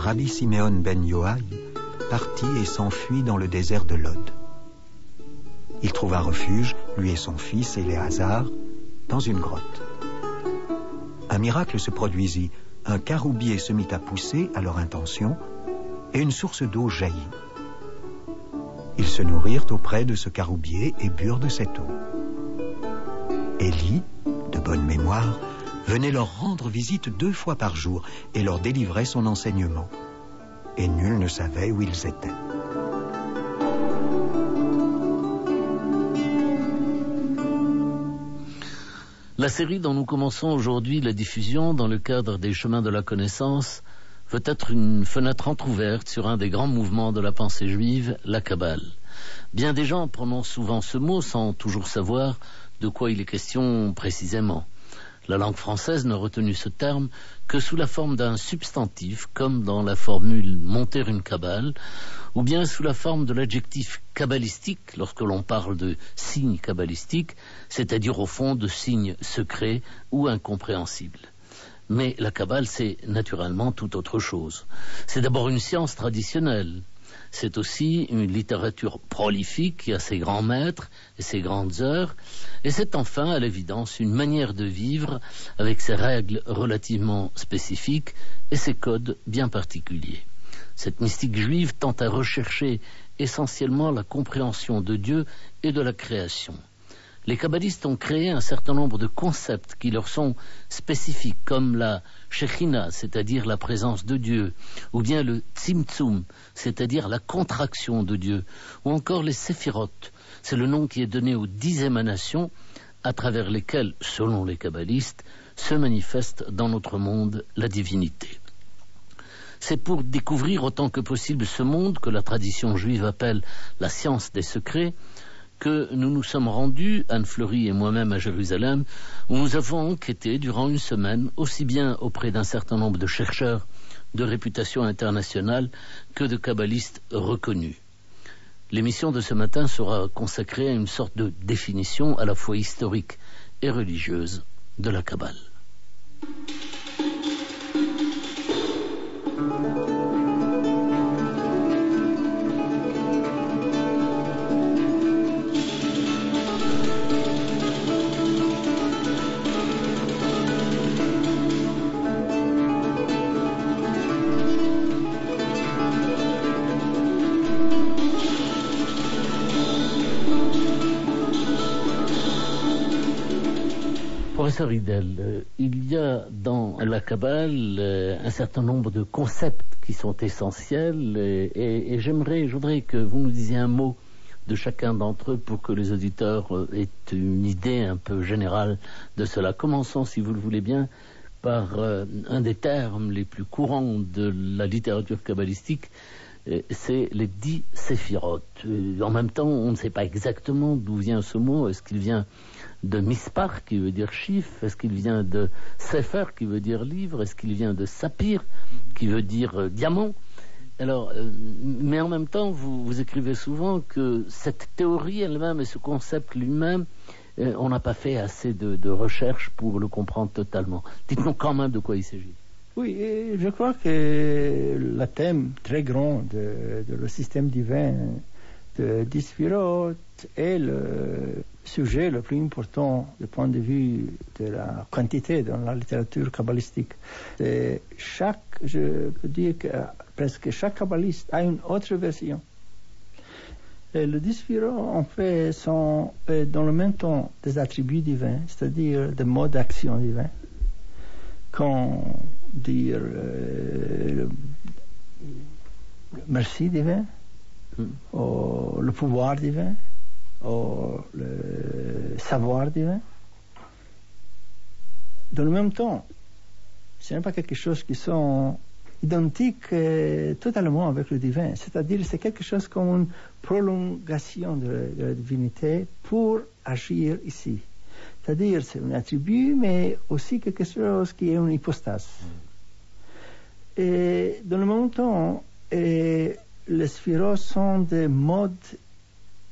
Rabbi Simeon ben Yoaï partit et s'enfuit dans le désert de Lod. Il trouva refuge, lui et son fils Éléazar, dans une grotte. Un miracle se produisit. Un caroubier se mit à pousser à leur intention et une source d'eau jaillit. Ils se nourrirent auprès de ce caroubier et burent de cette eau. Élie, de bonne mémoire, venait leur rendre visite 2 fois par jour et leur délivrait son enseignement. Et nul ne savait où ils étaient. La série dont nous commençons aujourd'hui la diffusion dans le cadre des chemins de la connaissance veut être une fenêtre entrouverte sur un des grands mouvements de la pensée juive, la Kabbale. Bien des gens prononcent souvent ce mot sans toujours savoir de quoi il est question précisément. La langue française n'a retenu ce terme que sous la forme d'un substantif, comme dans la formule « monter une Kabbale », ou bien sous la forme de l'adjectif kabbalistique, lorsque l'on parle de signes kabbalistiques, c'est-à-dire au fond de signes secrets ou incompréhensibles. Mais la Kabbale, c'est naturellement tout autre chose. C'est d'abord une science traditionnelle. C'est aussi une littérature prolifique qui a ses grands maîtres et ses grandes heures. Et c'est enfin, à l'évidence, une manière de vivre avec ses règles relativement spécifiques et ses codes bien particuliers. Cette mystique juive tend à rechercher essentiellement la compréhension de Dieu et de la création. Les kabbalistes ont créé un certain nombre de concepts qui leur sont spécifiques, comme la Shekhinah, c'est-à-dire la présence de Dieu, ou bien le Tzimtzum, c'est-à-dire la contraction de Dieu, ou encore les Séphiroth, c'est le nom qui est donné aux 10 émanations à travers lesquelles, selon les kabbalistes, se manifeste dans notre monde la divinité. C'est pour découvrir autant que possible ce monde que la tradition juive appelle la science des secrets, que nous nous sommes rendus, Anne Fleury et moi-même, à Jérusalem, où nous avons enquêté durant une semaine, aussi bien auprès d'un certain nombre de chercheurs de réputation internationale que de kabbalistes reconnus. L'émission de ce matin sera consacrée à une sorte de définition à la fois historique et religieuse de la Kabbale. Professeur Ridel, il y a dans la Kabbale un certain nombre de concepts qui sont essentiels et je voudrais que vous nous disiez un mot de chacun d'entre eux pour que les auditeurs aient une idée un peu générale de cela. Commençons, si vous le voulez bien, par un des termes les plus courants de la littérature kabbalistique, c'est les 10 séphiroth. En même temps, on ne sait pas exactement d'où vient ce mot. Est-ce qu'il vient de mispar, qui veut dire chiffre? Est-ce qu'il vient de sefer, qui veut dire livre? Est-ce qu'il vient de sapir, qui veut dire diamant? Alors, mais en même temps, vous écrivez souvent que cette théorie elle-même et ce concept lui-même, on n'a pas fait assez de recherches pour le comprendre totalement. Dites-nous quand même de quoi il s'agit. Oui, et je crois que le thème très grand de le système divin de 10 sphirot est le sujet le plus important du point de vue de la quantité dans la littérature kabbalistique. Je peux dire que presque chaque kabbaliste a une autre version. Et les 10 sphirot, en fait, sont dans le même temps des attributs divins, c'est-à-dire des modes d'action divins, comme dire le merci divin, ou le pouvoir divin, ou le savoir divin. Dans le même temps, ce n'est pas quelque chose qui sont identiques totalement avec le divin, c'est-à-dire c'est quelque chose comme une prolongation de la divinité pour agir ici. C'est-à-dire c'est un attribut, mais aussi quelque chose qui est une hypostase. Et dans le même temps, les sphiros sont des modes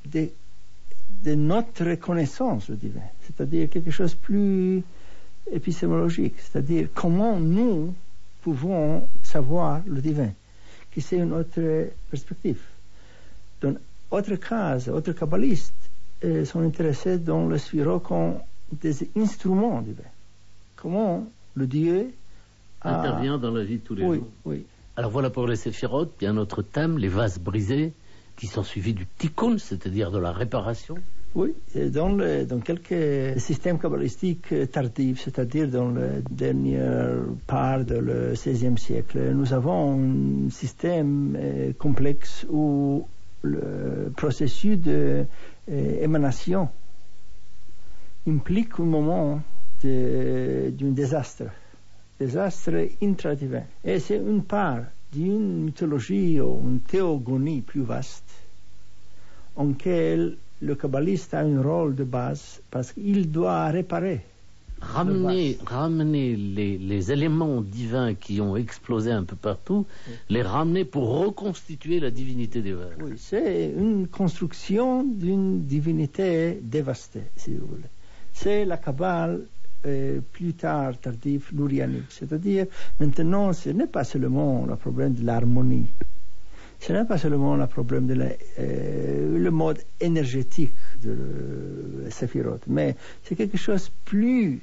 de notre reconnaissance du divin, c'est-à-dire quelque chose de plus épistémologique, c'est-à-dire comment nous pouvons savoir le divin. qui c'est une autre perspective. Dans autre cas, autres kabbalistes sont intéressés dans le sphirot comme des instruments divins. Comment le Dieu intervient dans la vie de tous les jours. Oui. Alors voilà pour les séphirotes, puis un autre thème, les vases brisés, qui sont suivis du tikkun, c'est-à-dire de la réparation. Oui, et dans quelques systèmes kabbalistiques tardifs, c'est-à-dire dans la dernière part du XVIe siècle, nous avons un système complexe où le processus d'émanation implique un moment d'un désastre intradivin. Et c'est une part d'une mythologie ou une théogonie plus vaste en laquelle le kabbaliste a un rôle de base parce qu'il doit réparer. Ramener les éléments divins qui ont explosé un peu partout, les ramener pour reconstituer la divinité des vases. Oui, c'est une construction d'une divinité dévastée, si vous voulez. C'est la Kabbale plus tard, tardif, lourianique. C'est-à-dire, maintenant, ce n'est pas seulement le problème de l'harmonie. Ce n'est pas seulement le problème de le mode énergétique de Séphirot, mais c'est quelque chose de plus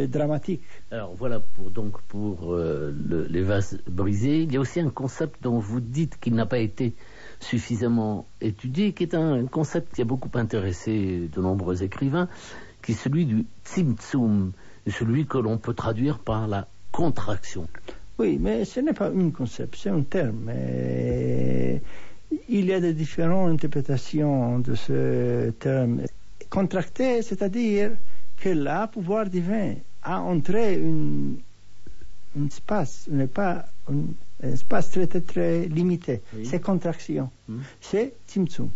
dramatique. Alors voilà pour les vases brisés. Il y a aussi un concept dont vous dites qu'il n'a pas été suffisamment étudié, qui est un concept qui a beaucoup intéressé de nombreux écrivains, qui est celui du tzimtzum, celui que l'on peut traduire par la contraction. Oui, mais ce n'est pas un concept, c'est un terme. Il y a de différentes interprétations de ce terme. Contracter, c'est-à-dire que le pouvoir divin a entré un espace, pas un espace très, très, très limité. Oui. C'est contraction. C'est tzimtzum.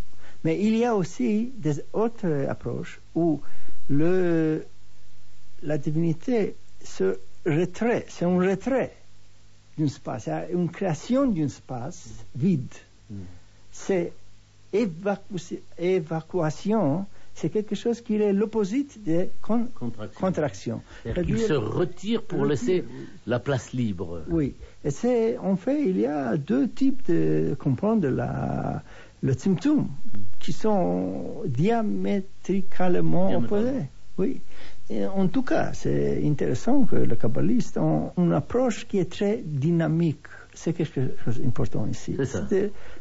Mais il y a aussi des autres approches où la divinité se retrait, c'est un retrait d'un espace, une création d'un espace vide. C'est évacuation, c'est quelque chose qui est l'opposite de contraction. C'est-à-dire qu'il se retire pour laisser la place libre. Oui, et en fait, il y a deux types de comprendre le tzimtzum qui sont diamétricalement opposés. Oui. Et en tout cas, c'est intéressant que le kabbaliste a une approche qui est très dynamique. C'est quelque chose d'important ici. C'est ça.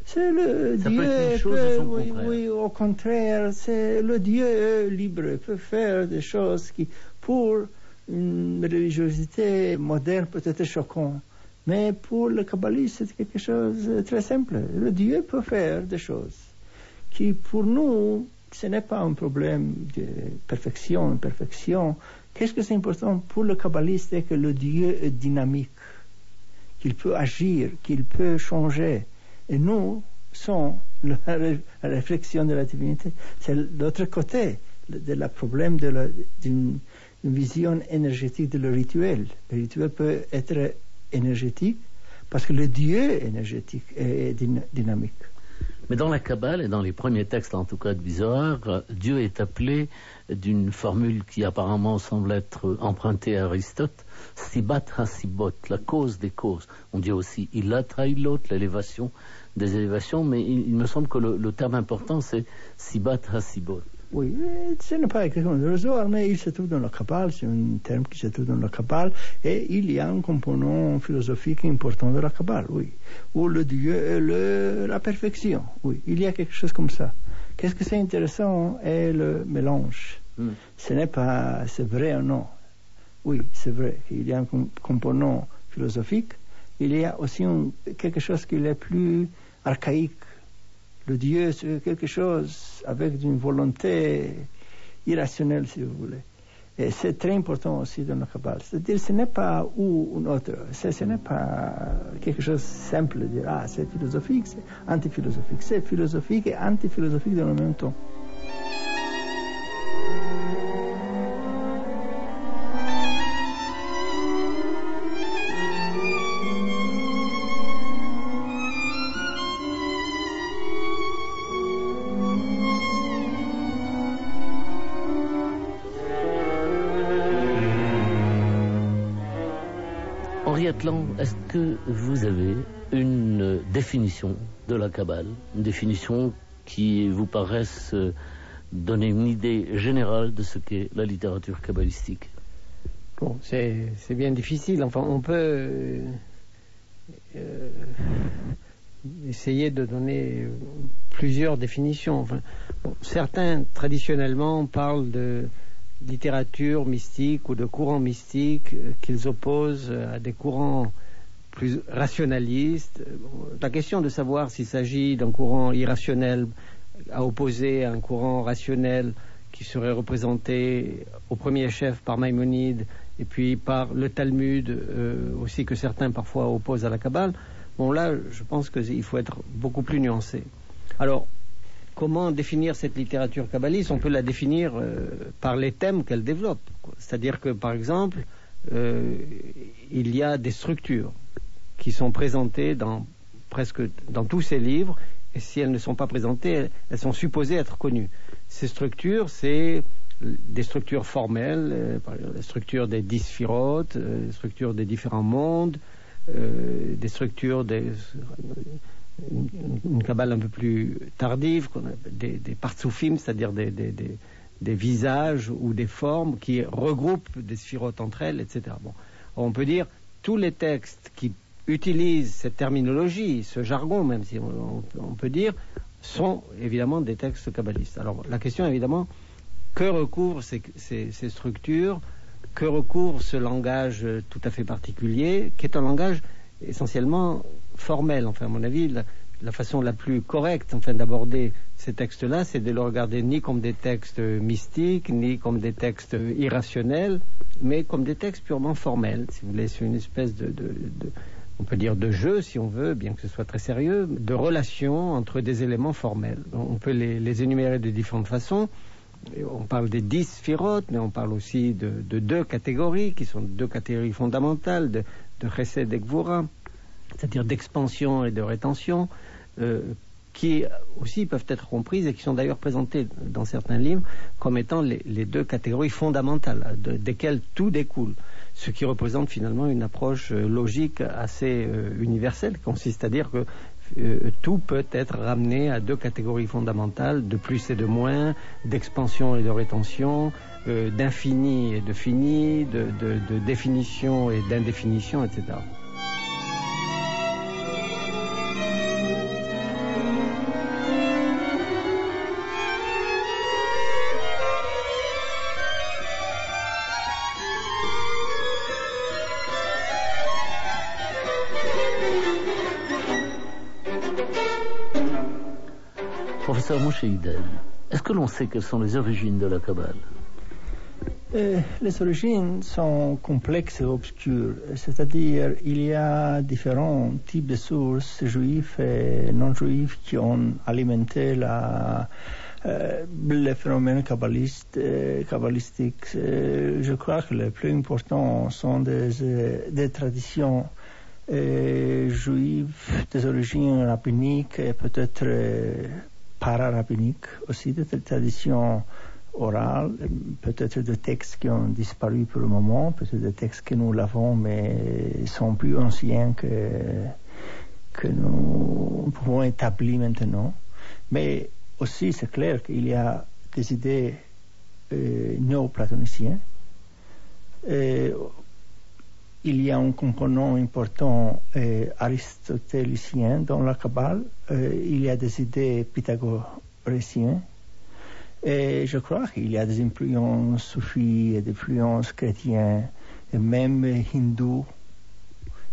C'est le ça Dieu. Peut être une chose et son contraire. Oui, au contraire, c'est le Dieu libre. Il peut faire des choses qui, pour une religiosité moderne, peut être choquant. Mais pour le kabbaliste, c'est quelque chose de très simple. Le Dieu peut faire des choses qui, pour nous, ce n'est pas un problème de perfection, imperfection. Qu'est-ce que c'est important pour le kabbaliste, c'est que le Dieu est dynamique, qu'il peut agir, qu'il peut changer. Et nous sommes la réflexion de la divinité. C'est l'autre côté du problème d'une vision énergétique de le rituel. Le rituel peut être énergétique parce que le Dieu énergétique est dynamique. Mais dans la Kabbale et dans les premiers textes, en tout cas de Zohar, Dieu est appelé d'une formule qui apparemment semble être empruntée à Aristote, Sibat HaSibot, la cause des causes. On dit aussi Ilat HaIlot, l'élévation des élévations, mais il me semble que le terme important c'est Sibat HaSibot. Oui, ce n'est pas exactement le Zohar, mais il se trouve dans la Kabbale, c'est un terme qui se trouve dans la Kabbale, et il y a un component philosophique important de la Kabbale, oui, où le Dieu est la perfection, oui, il y a quelque chose comme ça. Qu'est-ce que c'est intéressant est le mélange. Ce n'est pas, c'est vrai ou non. Oui, c'est vrai, il y a un component philosophique, il y a aussi quelque chose qui est plus archaïque. Le Dieu, c'est quelque chose avec une volonté irrationnelle, si vous voulez. Et c'est très important aussi dans la Kabbale. C'est-à-dire, ce n'est pas ou un autre. Ce n'est pas quelque chose de simple de dire, c'est philosophique, c'est antiphilosophique. C'est philosophique et antiphilosophique dans le même temps. Henri Ariatlan, est-ce que vous avez une définition de la Kabbale, une définition qui vous paraisse donner une idée générale de ce qu'est la littérature kabbalistique? Bon, c'est bien difficile. Enfin, on peut essayer de donner plusieurs définitions. Enfin, bon, certains, traditionnellement, parlent de littérature mystique ou de courants mystiques qu'ils opposent à des courants plus rationalistes. La question de savoir s'il s'agit d'un courant irrationnel à opposer à un courant rationnel qui serait représenté au premier chef par Maïmonide et puis par le Talmud aussi, que certains parfois opposent à la Kabbale. Bon, là, je pense qu'il faut être beaucoup plus nuancé. Alors, comment définir cette littérature kabbaliste? On peut la définir par les thèmes qu'elle développe. C'est-à-dire que, par exemple, il y a des structures qui sont présentées presque dans tous ces livres, et si elles ne sont pas présentées, elles sont supposées être connues. Ces structures, c'est des structures formelles, la structure des 10 sphirotes, la structure des différents mondes, des structures une Kabbale un peu plus tardive, des partsoufim, c'est-à-dire des visages ou des formes qui regroupent des sphirotes entre elles, etc. Bon, on peut dire tous les textes qui utilisent cette terminologie, ce jargon, même si on peut dire, sont évidemment des textes kabbalistes. Alors la question évidemment, que recouvrent ces structures, que recouvre ce langage tout à fait particulier, qui est un langage essentiellement formel. Enfin, à mon avis, la façon la plus correcte d'aborder ces textes-là, c'est de le regarder ni comme des textes mystiques, ni comme des textes irrationnels, mais comme des textes purement formels. Si vous voulez, c'est une espèce on peut dire de jeu, si on veut, bien que ce soit très sérieux, de relation entre des éléments formels. On peut les énumérer de différentes façons. On parle des 10 sphirotes, mais on parle aussi de 2 catégories, qui sont 2 catégories fondamentales, de chesed et gvura, c'est-à-dire d'expansion et de rétention, qui aussi peuvent être comprises et qui sont d'ailleurs présentées dans certains livres comme étant les 2 catégories fondamentales, desquelles tout découle. Ce qui représente finalement une approche logique assez universelle, qui consiste à dire que tout peut être ramené à 2 catégories fondamentales, de plus et de moins, d'expansion et de rétention, d'infini et de fini, de définition et d'indéfinition, etc. Professeur Moshe Idel, est-ce que l'on sait quelles sont les origines de la Kabbale? Les origines sont complexes et obscures, c'est-à-dire il y a différents types de sources juives et non juives qui ont alimenté les phénomènes kabbalistiques. Je crois que les plus importants sont des traditions juives, des origines rabbiniques et peut-être para-rabbiniques, aussi des traditions orales, peut-être des textes qui ont disparu pour le moment, peut-être des textes que nous l'avons mais sont plus anciens que nous pouvons établir maintenant. Mais aussi c'est clair qu'il y a des idées néo-platoniciennes. Il y a un component important aristotélicien dans la Kabbale. Il y a des idées pythagoréennes. Et je crois qu'il y a des influences soufis et des influences chrétiennes, et même hindoues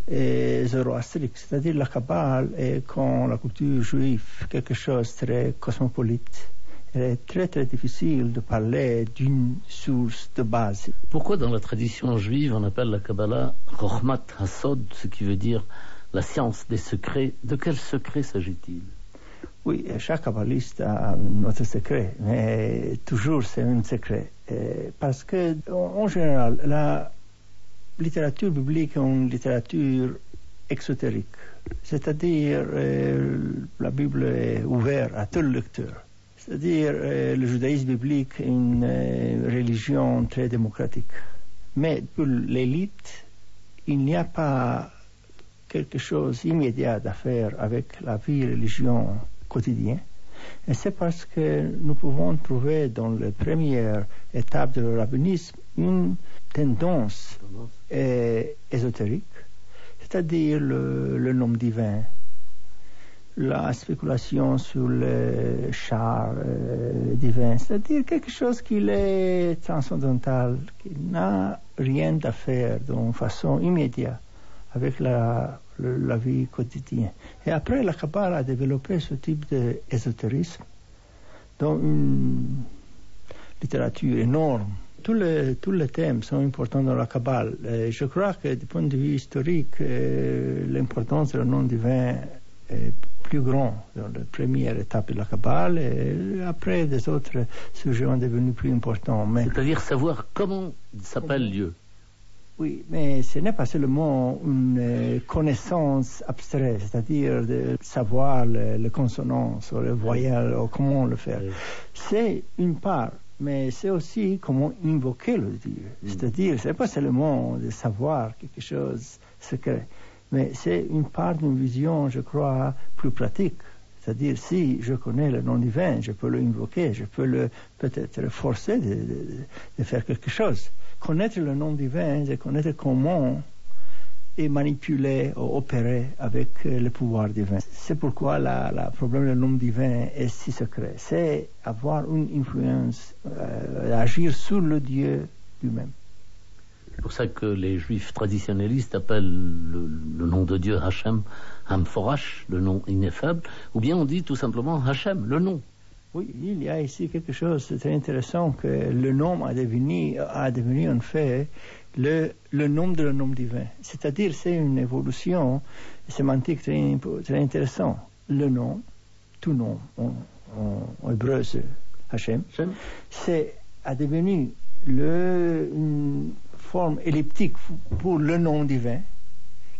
et zoroastriques. C'est-à-dire la Kabbale est, comme la culture juive, quelque chose de très cosmopolite. Il est très très difficile de parler d'une source de base. Pourquoi dans la tradition juive on appelle la Kabbalah Chochmat Hasod, ce qui veut dire la science des secrets? De quel secret s'agit-il? Oui, chaque kabbaliste a notre secret, mais toujours c'est un secret. Parce que, en général, la littérature biblique est une littérature exotérique. C'est-à-dire, la Bible est ouverte à tout lecteur. C'est-à-dire, le judaïsme biblique est une religion très démocratique. Mais pour l'élite, il n'y a pas quelque chose d'immédiat à faire avec la vie religion quotidienne. Et c'est parce que nous pouvons trouver dans la première étape du rabbinisme une tendance ésotérique, c'est-à-dire le nom divin, la spéculation sur le char divin, c'est-à-dire quelque chose qui est transcendantal, qui n'a rien à faire d'une façon immédiate avec la vie quotidienne. Et après, la Kabbale a développé ce type d'ésotérisme dans une littérature énorme. Tous les thèmes sont importants dans la Kabbale. Et je crois que du point de vue historique, l'importance du nom divin est plus grande dans la première étape de la Kabbale, et après, des autres sujets ont devenu plus importants. C'est-à-dire savoir comment s'appelle Dieu. Oui, mais ce n'est pas seulement une connaissance abstraite, c'est-à-dire de savoir les consonances, ou les voyelles, ou comment le faire. C'est une part, mais c'est aussi comment invoquer le Dieu. C'est-à-dire, ce n'est pas seulement de savoir quelque chose secret, mais c'est une part d'une vision, je crois, plus pratique. C'est-à-dire, si je connais le nom divin, je peux l'invoquer, je peux peut-être forcer de faire quelque chose. Connaître le nom divin, c'est connaître comment est manipulé ou opéré avec le pouvoir divin. C'est pourquoi le problème du nom divin est si secret. C'est avoir une influence, agir sur le Dieu lui-même. C'est pour ça que les juifs traditionnalistes appellent le nom de Dieu Hachem, Hamforash, le nom ineffable, ou bien on dit tout simplement Hachem, le nom. Oui, il y a ici quelque chose de très intéressant, que le nom a devenu en fait le nom de le nom divin. C'est-à-dire, c'est une évolution sémantique très intéressante. Le nom, tout nom, en hébreu c'est Hachem, a devenu une forme elliptique pour le nom divin,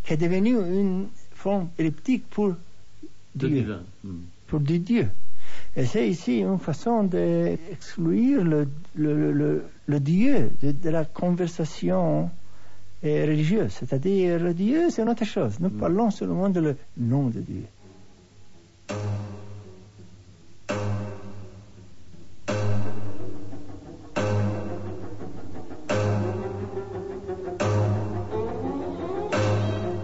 qui est devenu une forme elliptique pour Dieu. Pour Dieu. Et c'est ici une façon d'exclure le Dieu de la conversation religieuse. C'est-à-dire, le Dieu, c'est une autre chose. Nous parlons seulement de le nom de Dieu.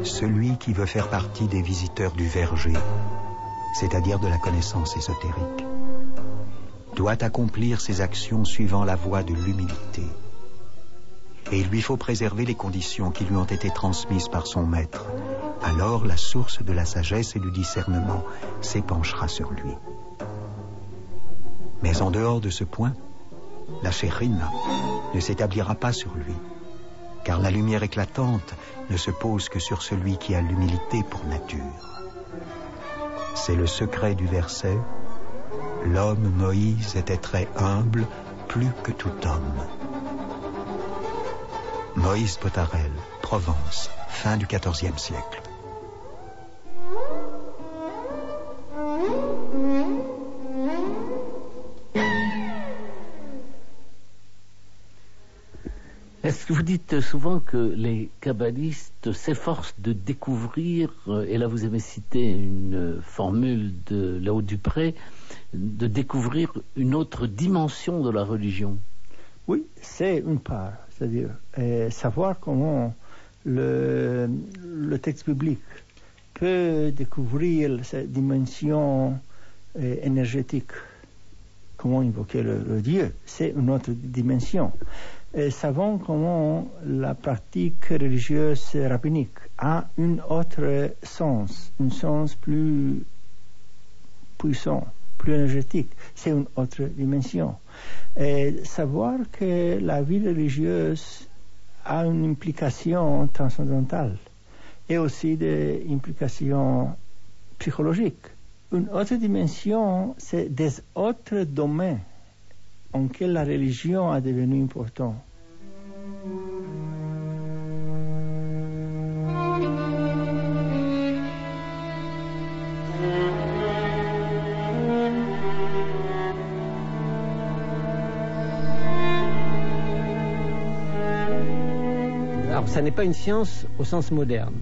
Celui qui veut faire partie des visiteurs du verger, c'est-à-dire de la connaissance ésotérique, doit accomplir ses actions suivant la voie de l'humilité. Et il lui faut préserver les conditions qui lui ont été transmises par son maître. Alors la source de la sagesse et du discernement s'épanchera sur lui. Mais en dehors de ce point, la Shekhinah ne s'établira pas sur lui, car la lumière éclatante ne se pose que sur celui qui a l'humilité pour nature. C'est le secret du verset « L'homme Moïse était très humble, plus que tout homme ». Moïse Potarel, Provence, fin du XIVe siècle. Est-ce que vous dites souvent que les kabbalistes s'efforcent de découvrir, et là vous avez cité une formule de Lao Dupré, de découvrir une autre dimension de la religion? Oui, c'est une part, c'est-à-dire savoir comment le texte biblique peut découvrir cette dimension énergétique, comment invoquer le Dieu, c'est une autre dimension. Et savons comment la pratique religieuse rabbinique a un autre sens, un sens plus puissant, plus énergétique. C'est une autre dimension. Et savoir que la vie religieuse a une implication transcendantale et aussi des implications psychologiques. Une autre dimension, c'est des autres domaines en lesquels la religion a devenu importante. Alors, ça n'est pas une science au sens moderne.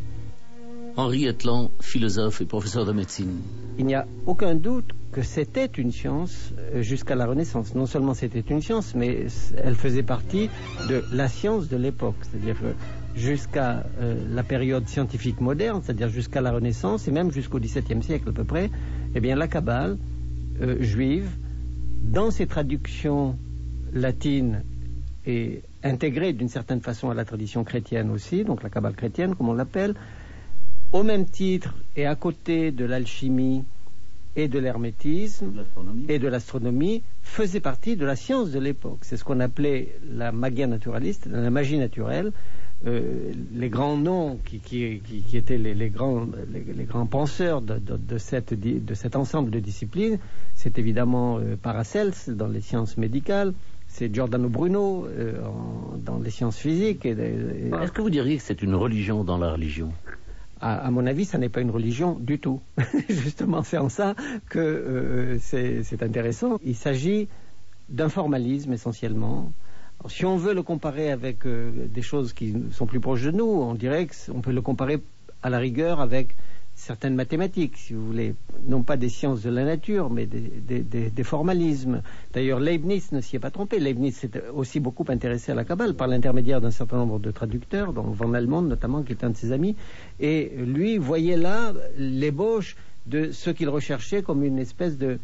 Henri Etlan, philosophe et professeur de médecine. Il n'y a aucun doute que c'était une science jusqu'à la Renaissance. Non seulement c'était une science, mais elle faisait partie de la science de l'époque. C'est-à-dire que jusqu'à la période scientifique moderne, c'est-à-dire jusqu'à la Renaissance et même jusqu'au XVIIe siècle à peu près, eh bien la Kabbale juive, dans ses traductions latines et intégrée d'une certaine façon à la tradition chrétienne aussi, donc la Kabbale chrétienne comme on l'appelle, au même titre et à côté de l'alchimie et de l'hermétisme et de l'astronomie, faisait partie de la science de l'époque. C'est ce qu'on appelait la magia naturaliste, la magie naturelle. Les grands noms qui étaient les grands penseurs de cet ensemble de disciplines, c'est évidemment Paracels dans les sciences médicales, c'est Giordano Bruno dans les sciences physiques. Est-ce que vous diriez que c'est une religion dans la religion ? À mon avis, ça n'est pas une religion du tout. Justement, c'est en ça que c'est intéressant. Il s'agit d'un formalisme essentiellement. Alors, si on veut le comparer avec des choses qui sont plus proches de nous, on dirait qu'on peut le comparer à la rigueur avec certaines mathématiques, si vous voulez, non pas des sciences de la nature, mais des formalismes. D'ailleurs, Leibniz ne s'y est pas trompé. Leibniz s'est aussi beaucoup intéressé à la Kabbale par l'intermédiaire d'un certain nombre de traducteurs, dont Van Helmont notamment, qui est un de ses amis, et lui voyait là l'ébauche de ce qu'il recherchait comme une espèce de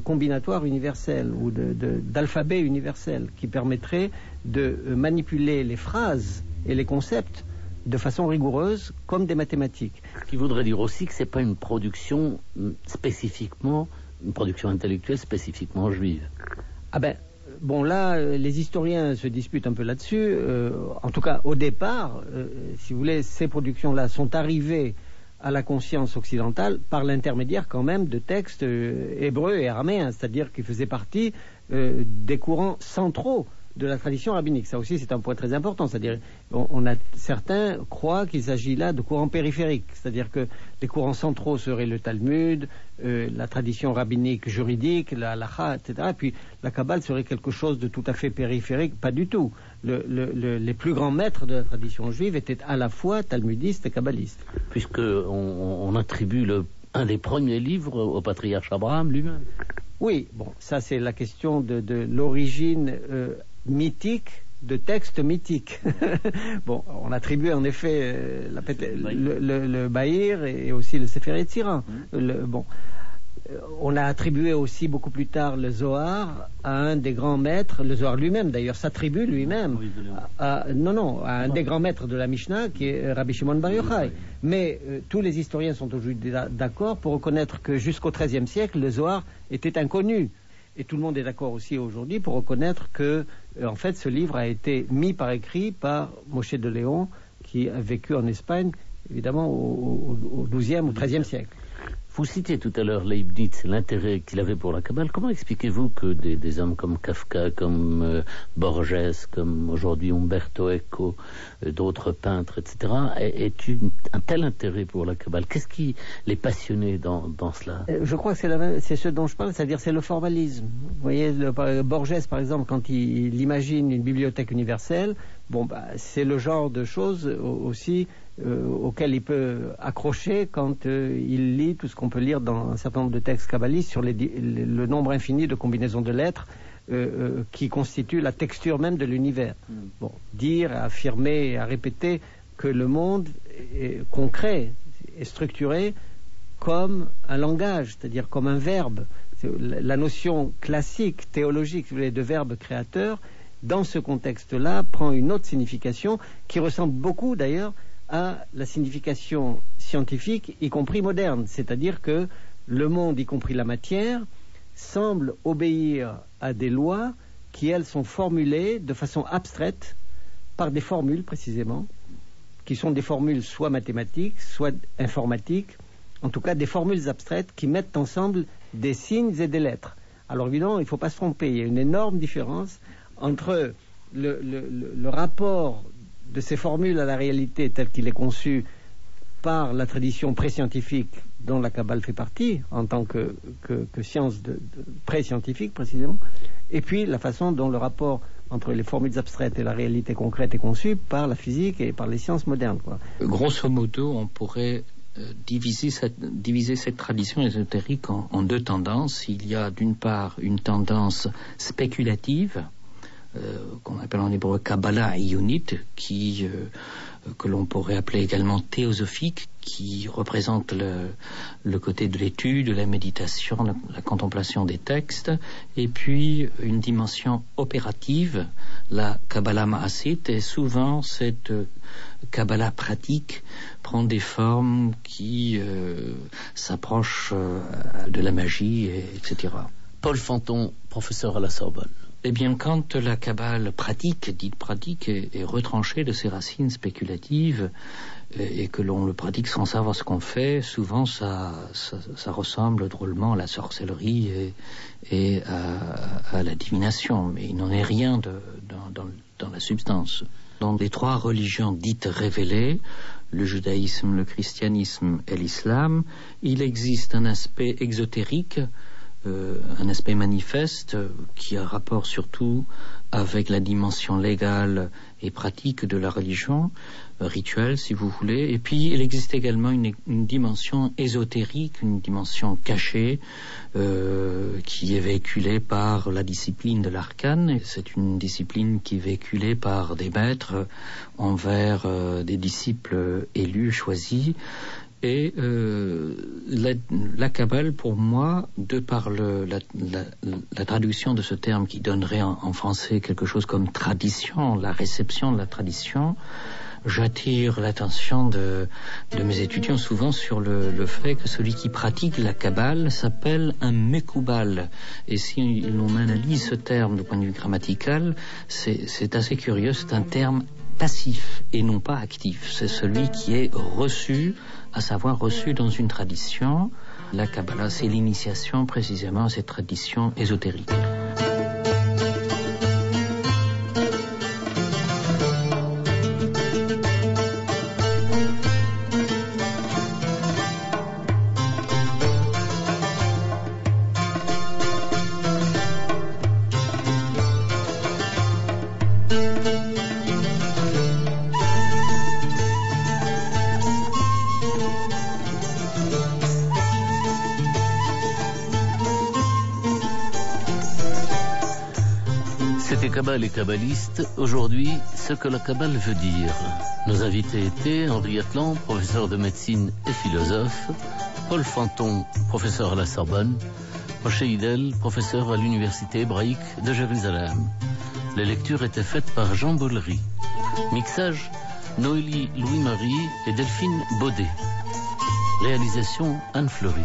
combinatoire universel ou d'alphabet universel qui permettrait de manipuler les phrases et les concepts de façon rigoureuse, comme des mathématiques. Ce qui voudrait dire aussi que ce n'est pas une production spécifiquement, une production intellectuelle spécifiquement juive. Ah ben, bon là, les historiens se disputent un peu là-dessus. En tout cas, au départ, si vous voulez, ces productions-là sont arrivées à la conscience occidentale par l'intermédiaire quand même de textes hébreux et araméens, c'est-à-dire qui faisaient partie des courants centraux de la tradition rabbinique. Ça aussi, c'est un point très important. C'est-à-dire, certains croient qu'il s'agit là de courants périphériques. C'est-à-dire que les courants centraux seraient le Talmud, la tradition rabbinique juridique, la halakha, etc. Et puis, la Kabbale serait quelque chose de tout à fait périphérique. Pas du tout. Les plus grands maîtres de la tradition juive étaient à la fois talmudistes et kabbalistes. Puisqu'on attribue un des premiers livres au patriarche Abraham lui-même. Oui, bon, ça c'est la question de l'origine mythique de textes mythiques. Bon, on attribue en effet le Bahir et aussi le Sefer Yetzira. On a attribué aussi beaucoup plus tard le Zohar à un des grands maîtres, le Zohar lui-même d'ailleurs s'attribue lui-même à un des grands maîtres de la Mishnah qui est Rabbi Shimon Bar Yochai. Mais tous les historiens sont aujourd'hui d'accord pour reconnaître que jusqu'au XIIIe siècle, le Zohar était inconnu. Et tout le monde est d'accord aussi aujourd'hui pour reconnaître que, en fait, ce livre a été mis par écrit par Moshe de Léon, qui a vécu en Espagne, évidemment, au XIIe ou XIIIe siècle. Vous citiez tout à l'heure Leibniz, l'intérêt qu'il avait pour la Kabbale. Comment expliquez-vous que des hommes comme Kafka, comme Borges, comme aujourd'hui Umberto Eco, d'autres peintres, etc., aient eu un tel intérêt pour la Kabbale? Qu'est-ce qui les passionnait dans cela? Je crois que c'est ce dont je parle, c'est-à-dire c'est le formalisme. Vous voyez, Borges, par exemple, quand il imagine une bibliothèque universelle, c'est le genre de choses aussi auquel il peut accrocher quand il lit tout ce qu'on peut lire dans un certain nombre de textes kabbalistes sur le nombre infini de combinaisons de lettres qui constituent la texture même de l'univers. Bon, dire, affirmer et à répéter que le monde est concret et structuré comme un langage, c'est-à-dire comme un verbe. La notion classique, théologique, de verbe créateur, dans ce contexte-là, prend une autre signification qui ressemble beaucoup d'ailleurs à la signification scientifique, y compris moderne. C'est-à-dire que le monde, y compris la matière, semble obéir à des lois qui, elles, sont formulées de façon abstraite par des formules, précisément, qui sont des formules soit mathématiques, soit informatiques, en tout cas des formules abstraites qui mettent ensemble des signes et des lettres. Alors évidemment, il ne faut pas se tromper, il y a une énorme différence entre le rapport de ces formules à la réalité telle qu'il est conçu par la tradition pré-scientifique dont la Kabbale fait partie, en tant que science pré-scientifique précisément, et puis la façon dont le rapport entre les formules abstraites et la réalité concrète est conçue par la physique et par les sciences modernes, quoi. Grosso modo, on pourrait diviser cette tradition ésotérique en deux tendances. Il y a d'une part une tendance spéculative, qu'on appelle en hébreu Kabbalah Iyonite, que l'on pourrait appeler également théosophique, qui représente le côté de l'étude, de la méditation, la contemplation des textes, et puis une dimension opérative, la Kabbalah Ma'asit, et souvent cette Kabbalah pratique prend des formes qui s'approchent de la magie, etc. Paul Fanton, professeur à la Sorbonne. Eh bien, quand la Kabbale dite pratique, est retranchée de ses racines spéculatives et que l'on le pratique sans savoir ce qu'on fait, souvent ça ressemble drôlement à la sorcellerie et à la divination. Mais il n'en est rien dans la substance. Dans les trois religions dites révélées, le judaïsme, le christianisme et l'islam, il existe un aspect exotérique, un aspect manifeste qui a rapport surtout avec la dimension légale et pratique de la religion, rituelle si vous voulez, et puis il existe également une dimension ésotérique, une dimension cachée qui est véhiculée par la discipline de l'arcane. C'est une discipline qui est véhiculée par des maîtres envers des disciples élus, choisis. Et la Kabbale, pour moi, de par la traduction de ce terme qui donnerait en français quelque chose comme tradition, la réception de la tradition, j'attire l'attention de mes étudiants souvent sur le fait que celui qui pratique la Kabbale s'appelle un Mekoubal. Et si l'on analyse ce terme du point de vue grammatical, c'est assez curieux, c'est un terme passif et non pas actif. C'est celui qui est reçu, à savoir reçu dans une tradition. La Kabbalah, c'est l'initiation précisément à cette tradition ésotérique. C'était Kabbale et Kabbaliste. Aujourd'hui, ce que la Kabbale veut dire. Nos invités étaient Henri Atlan, professeur de médecine et philosophe, Paul Fanton, professeur à la Sorbonne, Moshe Hidel, professeur à l'université hébraïque de Jérusalem. Les lectures étaient faites par Jean Bollery. Mixage, Noélie Louis-Marie et Delphine Baudet. Réalisation, Anne Fleury.